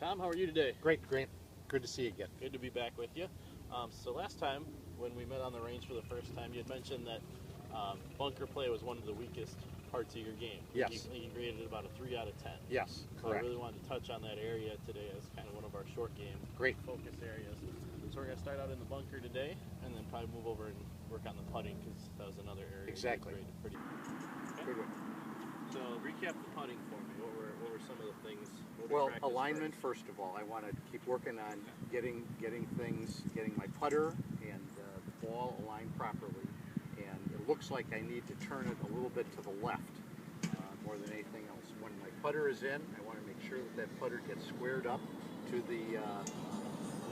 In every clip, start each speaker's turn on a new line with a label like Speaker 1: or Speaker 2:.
Speaker 1: Tom, how are you today?
Speaker 2: Great, great. Good to see you again.
Speaker 1: Good to be back with you. So last time when we met on the range for the first time, you had mentioned that bunker play was one of the weakest parts of your game.
Speaker 2: Yes.
Speaker 1: You rated about a 3 out of 10.
Speaker 2: Yes,
Speaker 1: So I
Speaker 2: correct.
Speaker 1: really wanted to touch on that area today as kind of one of our short game
Speaker 2: Great.
Speaker 1: focus areas. So we're going to start out in the bunker today and then probably move over and work on the putting because that was another area.
Speaker 2: Exactly.
Speaker 1: Pretty. Okay.
Speaker 2: Good.
Speaker 1: So recap the putting for me. What were some of the things?
Speaker 2: Well, alignment first of all. I want to keep working on getting my putter and the ball aligned properly. And it looks like I need to turn it a little bit to the left more than anything else. When my putter is in, I want to make sure that putter gets squared up to the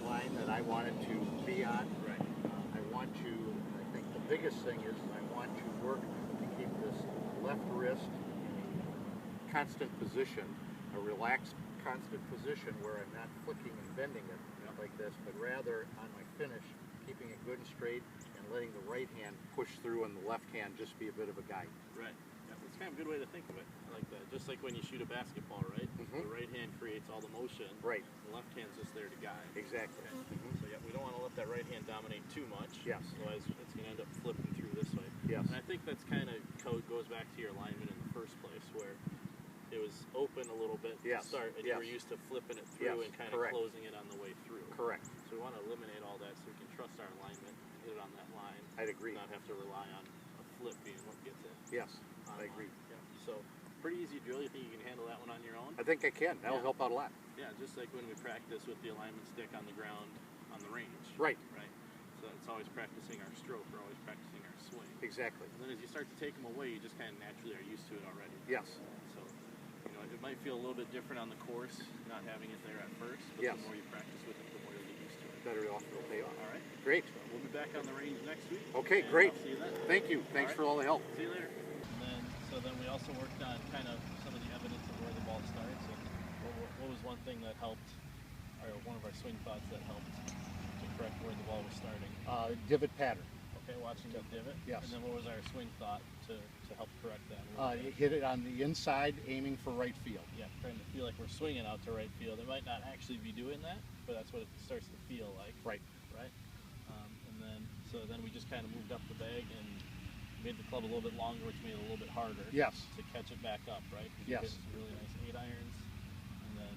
Speaker 2: line that I want it to be on.
Speaker 1: Right.
Speaker 2: I think the biggest thing is I want to work to keep this left wrist in a constant position, a relaxed constant position where I'm not flicking and bending it like this, but rather on my finish, keeping it good and straight and letting the right hand push through and the left hand just be a bit of a guide.
Speaker 1: Right. Yeah, that's kind of a good way to think of it. I like that. Just like when you shoot a basketball, right?
Speaker 2: Mm-hmm.
Speaker 1: The right hand creates all the motion.
Speaker 2: Right.
Speaker 1: The left hand's just there to guide.
Speaker 2: Exactly.
Speaker 1: Okay.
Speaker 2: Mm-hmm.
Speaker 1: So yeah, we don't want to let that right hand dominate too much.
Speaker 2: Yes.
Speaker 1: Otherwise, it's going to end up flipping through this way.
Speaker 2: Yes.
Speaker 1: And I think that's kind of goes back to your alignment in the first place, where it was open a little bit to start, and you were used to flipping it through and kind of closing it on the way through.
Speaker 2: Correct.
Speaker 1: So we want to eliminate all that so we can trust our alignment, get it on that line.
Speaker 2: I'd agree.
Speaker 1: Not have to rely on a flip being what gets it.
Speaker 2: Yes, I agree.
Speaker 1: Yeah. So pretty easy drill. You think you can handle that one on your own?
Speaker 2: I think I can. That'll help out a lot.
Speaker 1: Yeah, just like when we practice with the alignment stick on the ground on the range.
Speaker 2: Right.
Speaker 1: Right. So it's always practicing our stroke. We're always practicing our swing.
Speaker 2: Exactly.
Speaker 1: And then as you start to take them away, you just kind of naturally are used to it already.
Speaker 2: Yes.
Speaker 1: So, it might feel a little bit different on the course, not having it there at first, but the more you practice with it, the more you'll get used to it.
Speaker 2: Better off it'll pay off.
Speaker 1: All right.
Speaker 2: Great.
Speaker 1: So we'll be back on the range next week.
Speaker 2: Okay, great.
Speaker 1: I'll see you then.
Speaker 2: Thank you. Thanks for all the help.
Speaker 1: See you later. So then we also worked on kind of some of the evidence of where the ball starts, and what was one thing that helped, or one of our swing thoughts that helped to correct where the ball was starting?
Speaker 2: Divot pattern.
Speaker 1: Okay, watching the divot.
Speaker 2: Yes.
Speaker 1: And then what was our swing thought to help correct that?
Speaker 2: Hit it on the inside, aiming for right field.
Speaker 1: Yeah, trying to feel like we're swinging out to right field. It might not actually be doing that, but that's what it starts to feel like.
Speaker 2: Right.
Speaker 1: Right. So then we just kind of moved up the bag and made the club a little bit longer, which made it a little bit harder.
Speaker 2: Yes.
Speaker 1: To catch it back up, right?
Speaker 2: Yes.
Speaker 1: Some really nice 8-irons, and then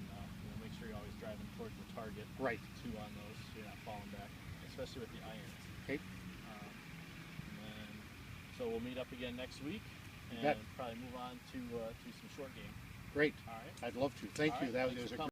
Speaker 1: make sure you're always driving towards the target.
Speaker 2: Right.
Speaker 1: 2 on those, so you're not falling back, especially with the irons.
Speaker 2: Okay.
Speaker 1: So we'll meet up again next week and probably move on to some short game.
Speaker 2: Great.
Speaker 1: All right.
Speaker 2: I'd love to. Thank you. That was a